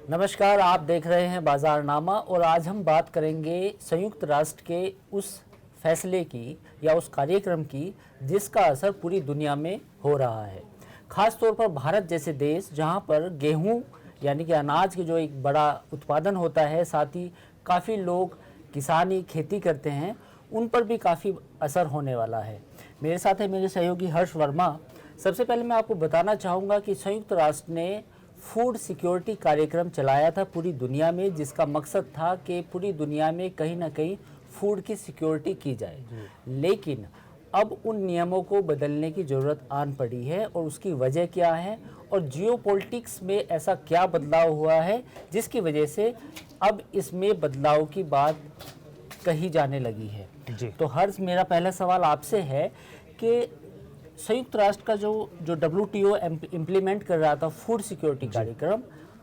नमस्कार, आप देख रहे हैं बाज़ारनामा और आज हम बात करेंगे संयुक्त राष्ट्र के उस फैसले की या उस कार्यक्रम की जिसका असर पूरी दुनिया में हो रहा है। ख़ास तौर पर भारत जैसे देश जहां पर गेहूं यानी कि अनाज के जो एक बड़ा उत्पादन होता है, साथ ही काफ़ी लोग किसानी खेती करते हैं, उन पर भी काफ़ी असर होने वाला है। मेरे साथ है मेरे सहयोगी हर्ष वर्मा। सबसे पहले मैं आपको बताना चाहूँगा कि संयुक्त राष्ट्र ने फूड सिक्योरिटी कार्यक्रम चलाया था पूरी दुनिया में, जिसका मकसद था कि पूरी दुनिया में कहीं ना कहीं फूड की सिक्योरिटी की जाए। लेकिन अब उन नियमों को बदलने की ज़रूरत आन पड़ी है और उसकी वजह क्या है और जियोपॉलिटिक्स में ऐसा क्या बदलाव हुआ है जिसकी वजह से अब इसमें बदलाव की बात कही जाने लगी है जी। तो हर्ष, मेरा पहला सवाल आपसे है कि संयुक्त राष्ट्र का जो WTO इम्प्लीमेंट कर रहा था फूड सिक्योरिटी कार्यक्रम,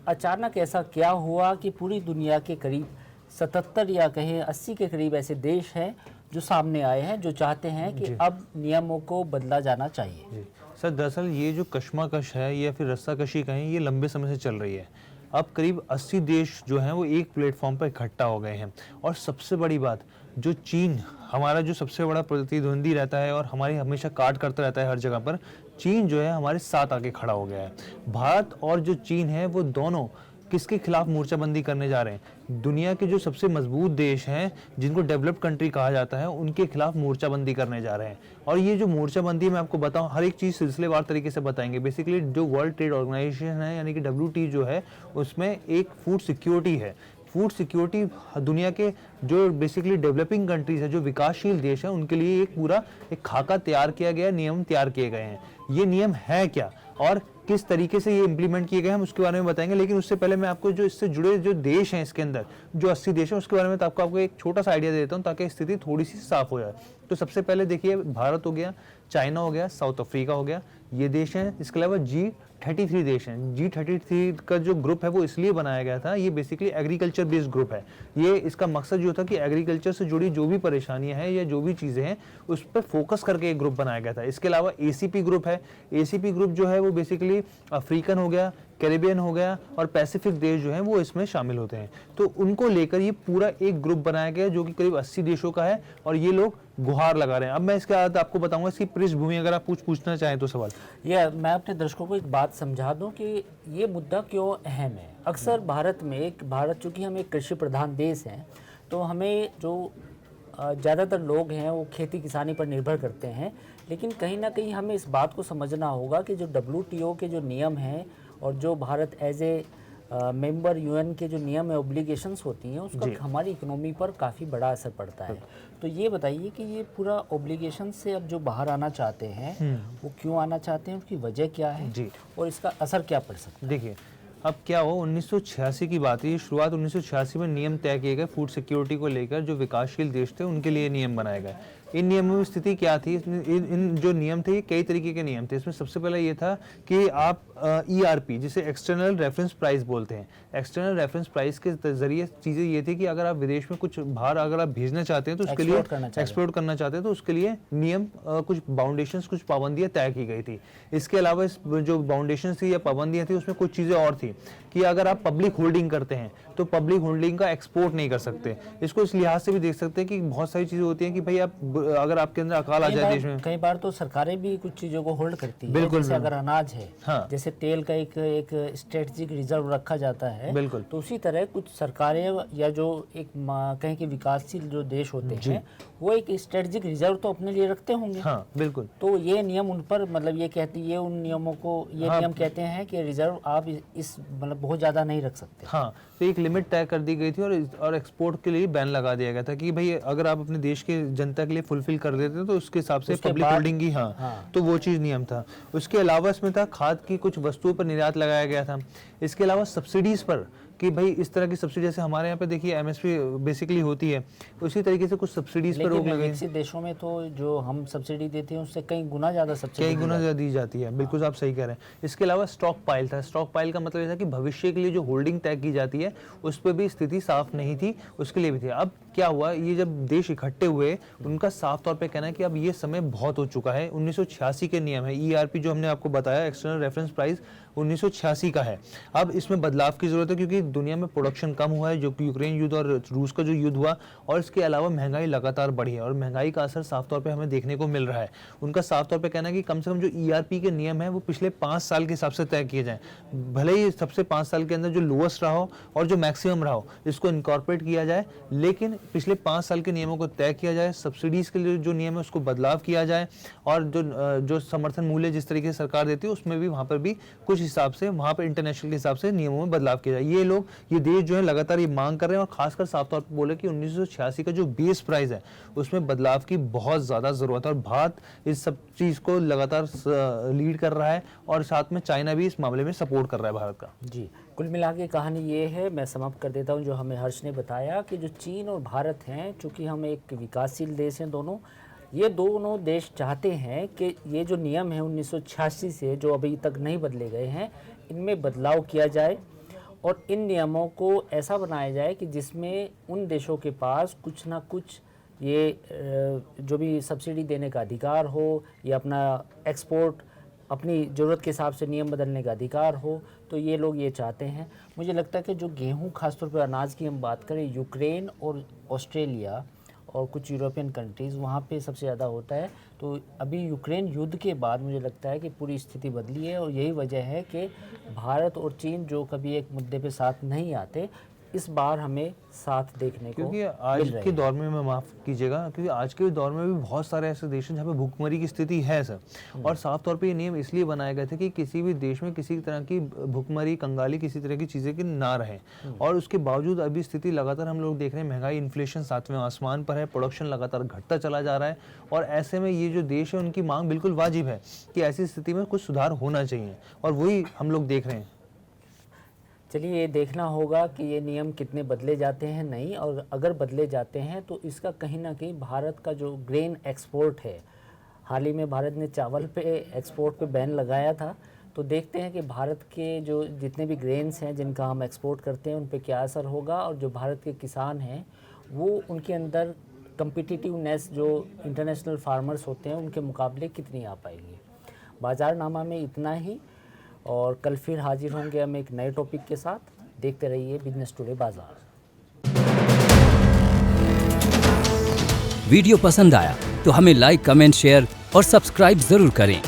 अचानक ऐसा क्या हुआ कि पूरी दुनिया के करीब 77 या कहें 80 के करीब ऐसे देश हैं जो सामने आए हैं, जो चाहते हैं कि अब नियमों को बदला जाना चाहिए। सर, दरअसल ये जो कशमकश है या फिर रस्साकशी कहें, ये लंबे समय से चल रही है। अब करीब 80 देश जो हैं वो एक प्लेटफॉर्म पर इकट्ठा हो गए हैं। और सबसे बड़ी बात, जो चीन हमारा जो सबसे बड़ा प्रतिद्वंदी रहता है और हमारी हमेशा काट करता रहता है हर जगह पर, चीन जो है हमारे साथ आके खड़ा हो गया है। भारत और जो चीन है वो दोनों किसके खिलाफ मोर्चाबंदी करने जा रहे हैं? दुनिया के जो सबसे मजबूत देश हैं, जिनको डेवलप्ड कंट्री कहा जाता है, उनके खिलाफ मोर्चाबंदी करने जा रहे हैं। और ये जो मोर्चाबंदी मैं आपको बताऊं, हर एक चीज़ सिलसिलेवार तरीके से बताएंगे। बेसिकली जो वर्ल्ड ट्रेड ऑर्गेनाइजेशन है यानी कि WTO जो है, उसमें एक फूड सिक्योरिटी है। फूड सिक्योरिटी दुनिया के जो बेसिकली डेवलपिंग कंट्रीज है, जो विकासशील देश है, उनके लिए एक पूरा एक खाका तैयार किया गया, नियम तैयार किए गए हैं। ये नियम है क्या और किस तरीके से ये इम्प्लीमेंट किए गए हम उसके बारे में बताएंगे। लेकिन उससे पहले मैं आपको जो इससे जुड़े जो देश हैं इसके अंदर जो 80 देश हैं उसके बारे में तो आपको एक छोटा सा आइडिया देता हूँ ताकि स्थिति थोड़ी सी साफ हो जाए। तो सबसे पहले देखिए, भारत हो गया, चाइना हो गया, साउथ अफ्रीका हो गया, ये देश हैं। इसके अलावा G33 देश हैं। G33 का जो ग्रुप है वो इसलिए बनाया गया था, ये बेसिकली एग्रीकल्चर बेस्ड ग्रुप है। ये इसका मकसद जो था कि एग्रीकल्चर से जुड़ी जो भी परेशानियां हैं या जो भी चीज़ें हैं उस पर फोकस करके एक ग्रुप बनाया गया था। इसके अलावा ACP ग्रुप है। ACP ग्रुप जो है वो बेसिकली अफ्रीकन हो गया, कैरिबियन हो गया और पैसिफिक देश जो हैं वो इसमें शामिल होते हैं। तो उनको लेकर ये पूरा एक ग्रुप बनाया गया जो कि करीब 80 देशों का है और ये लोग गुहार लगा रहे हैं। अब मैं इसके बाद आपको बताऊंगा इसकी पृष्ठभूमि, अगर आप पूछना चाहें तो सवाल। मैं अपने दर्शकों को एक बात समझा दूं कि ये मुद्दा क्यों अहम है। अक्सर भारत चूँकि हम एक कृषि प्रधान देश हैं, तो हमें जो ज़्यादातर लोग हैं वो खेती किसानी पर निर्भर करते हैं। लेकिन कहीं ना कहीं हमें इस बात को समझना होगा कि जो WTO के जो नियम हैं और जो Bharat as a member UN के जो नियम है, ऑब्लिगेशंस होती हैं, उसका हमारी इकोनॉमी पर काफ़ी बड़ा असर पड़ता है। तो ये बताइए कि ये पूरा ऑब्लिगेशन से अब जो बाहर आना चाहते हैं वो क्यों आना चाहते हैं, उसकी वजह क्या है जी, और इसका असर क्या पड़ सकता है? देखिए, अब क्या हो, 1986 की बात है। शुरुआत 1986 में नियम तय किए गए फूड सिक्योरिटी को लेकर। जो विकासशील देश थे उनके लिए नियम बनाए गए। इन नियमों में स्थिति क्या थी? इन जो नियम थे ये कई तरीके के नियम थे। इसमें सबसे पहले ये था कि आप ERP, जिसे एक्सटर्नल रेफरेंस प्राइस बोलते हैं, एक्सटर्नल रेफरेंस प्राइस के जरिए चीज़ें ये थी कि अगर आप विदेश में कुछ बाहर अगर आप भेजना चाहते हैं तो उसके लिए एक्सपोर्ट करना चाहते हैं तो उसके लिए नियम कुछ बाउंडेशंस, कुछ पाबंदियां तय की गई थी। इसके अलावा इस जो बाउंडेशंस थी या पाबंदियां थी उसमें कुछ चीज़ें और थी कि अगर आप पब्लिक होल्डिंग करते हैं तो पब्लिक होल्डिंग का एक्सपोर्ट नहीं कर सकते। इसको इस लिहाज से भी देख सकते हैं कि बहुत सारी चीज़ें होती हैं कि भाई आप अगर आपके अंदर अकाल आ जाए देश में, कई बार तो सरकारें भी कुछ चीज़ों को होल्ड करती है। बिल्कुल, जैसे अगर अनाज है, हाँ, जैसे तेल का एक स्ट्रेटेजिक रिजर्व रखा जाता है, बिल्कुल, तो उसी तरह कुछ सरकारें या जो एक कहें कि विकासशील जो देश होते हैं वो एक स्ट्रेटेजिक रिजर्व तो अपने लिए रखते होंगे। हाँ, बिल्कुल। तो ये नियम उन पर मतलब ये उन नियमों को नियम कहते हैं कि रिजर्व आप इस मतलब बहुत ज़्यादा नहीं रख सकते। हाँ, तो एक लिमिट तय कर दी गई थी और एक्सपोर्ट के लिए बैन लगा दिया गया था कि भाई अगर आप अपने देश के जनता के लिए फुलफिल कर देते हैं तो उसके हिसाब से पब्लिक होल्डिंग की तो वो चीज़ नियम था। उसके अलावा इसमें था खाद की कुछ वस्तुओं पर निर्यात लगाया गया था। इसके अलावा सब्सिडीज पर कि भाई इस तरह की सब्सिडी, जैसे हमारे यहाँ पे देखिए MSP बेसिकली होती है, उसी तरीके से कुछ सब्सिडीज पर रोक लगी। विकसित देशों में तो जो हम सब्सिडी देते हैं उससे कई गुना ज़्यादा सब्सिडी दी जाती है। बिल्कुल आप सही कह रहे हैं। इसके अलावा स्टॉक पाइल था। स्टॉक पाइल का मतलब ये था कि भविष्य के लिए जो होल्डिंग तय की जाती है उस पर भी स्थिति साफ नहीं थी, उसके लिए भी थी। अब क्या हुआ, ये जब देश इकट्ठे हुए उनका साफ तौर पे कहना है कि अब ये समय बहुत हो चुका है। 1986 के नियम है, ERP जो हमने आपको बताया, एक्सटर्नल रेफरेंस प्राइस 1986 का है। अब इसमें बदलाव की जरूरत है क्योंकि दुनिया में प्रोडक्शन कम हुआ है, जो यूक्रेन युद्ध और रूस का जो युद्ध हुआ, और इसके अलावा महंगाई लगातार बढ़ी है और महंगाई का असर साफ तौर पे हमें देखने को मिल रहा है। उनका साफ तौर पे कहना है कि कम से कम जो ERP के नियम है वो पिछले 5 साल के हिसाब से तय किए जाएं, भले ही सबसे 5 साल के अंदर जो लोएस्ट रहा हो और जो मैक्सिमम रहा हो इसको इनकॉर्पोरेट किया जाए, लेकिन पिछले 5 साल के नियमों को तय किया जाए। सब्सिडीज के लिए जो नियम है उसको बदलाव किया जाए और जो समर्थन मूल्य जिस तरीके से सरकार देती है उसमें भी वहां पर भी कुछ हिसाब से वहां पर इंटरनेशनल के हिसाब से नियमों में बदलाव किया जाए। ये देश जो है लगातार ये मांग कर रहे हैं और खासकर साफ तौर पर बोले कि 1986 का जो बेस प्राइस है उसमें बदलाव की बहुत ज्यादा जरूरत है और भारत इस सब चीज को लगातार लीड कर रहा है और साथ में चाइना भी इस मामले में सपोर्ट कर रहा है भारत का। जी, कुल मिला के कहानी ये है, मैं समाप्त कर देता हूँ, जो हमें हर्ष ने बताया कि जो चीन और भारत हैं, चूँकि हम एक विकासशील देश हैं दोनों, ये दोनों देश चाहते हैं कि ये जो नियम है 1986 से जो अभी तक नहीं बदले गए हैं, इनमें बदलाव किया जाए और इन नियमों को ऐसा बनाया जाए कि जिसमें उन देशों के पास कुछ ना कुछ ये जो भी सब्सिडी देने का अधिकार हो या अपना एक्सपोर्ट अपनी ज़रूरत के हिसाब से नियम बदलने का अधिकार हो, तो ये लोग ये चाहते हैं। मुझे लगता है कि जो गेहूं, खासतौर पर अनाज की हम बात करें, यूक्रेन और ऑस्ट्रेलिया और कुछ यूरोपियन कंट्रीज़ वहाँ पे सबसे ज़्यादा होता है। तो अभी यूक्रेन युद्ध के बाद मुझे लगता है कि पूरी स्थिति बदली है और यही वजह है कि भारत और चीन जो कभी एक मुद्दे पे साथ नहीं आते, इस बार हमें साथ देखने को क्योंकि आज के दौर में, मैं माफ़ कीजिएगा, क्योंकि आज के दौर में भी बहुत सारे ऐसे देश हैं जहाँ पे भूखमरी की स्थिति है सर, और साफ तौर पे ये नियम इसलिए बनाए गए थे कि किसी भी देश में किसी तरह की भूखमरी, कंगाली, किसी तरह की चीज़ें की ना रहे। और उसके बावजूद अभी स्थिति लगातार हम लोग देख रहे हैं, महंगाई, इन्फ्लेशन सातवें आसमान पर है, प्रोडक्शन लगातार घटता चला जा रहा है और ऐसे में ये जो देश है उनकी मांग बिल्कुल वाजिब है कि ऐसी स्थिति में कुछ सुधार होना चाहिए और वही हम लोग देख रहे हैं। चलिए, ये देखना होगा कि ये नियम कितने बदले जाते हैं नहीं, और अगर बदले जाते हैं तो इसका कहीं ना कहीं भारत का जो ग्रेन एक्सपोर्ट है, हाल ही में भारत ने चावल पे एक्सपोर्ट पे बैन लगाया था, तो देखते हैं कि भारत के जो जितने भी ग्रेन्स हैं जिनका हम एक्सपोर्ट करते हैं उन पे क्या असर होगा और जो भारत के किसान हैं वो उनके अंदर कम्पिटिटिवनेस जो इंटरनेशनल फार्मर्स होते हैं उनके मुकाबले कितनी आ पाएगी। बाज़ारनामा में इतना ही, और कल फिर हाजिर होंगे हम एक नए टॉपिक के साथ। देखते रहिए बिजनेस टुडे बाजार। वीडियो पसंद आया तो हमें लाइक, कमेंट, शेयर और सब्सक्राइब जरूर करें।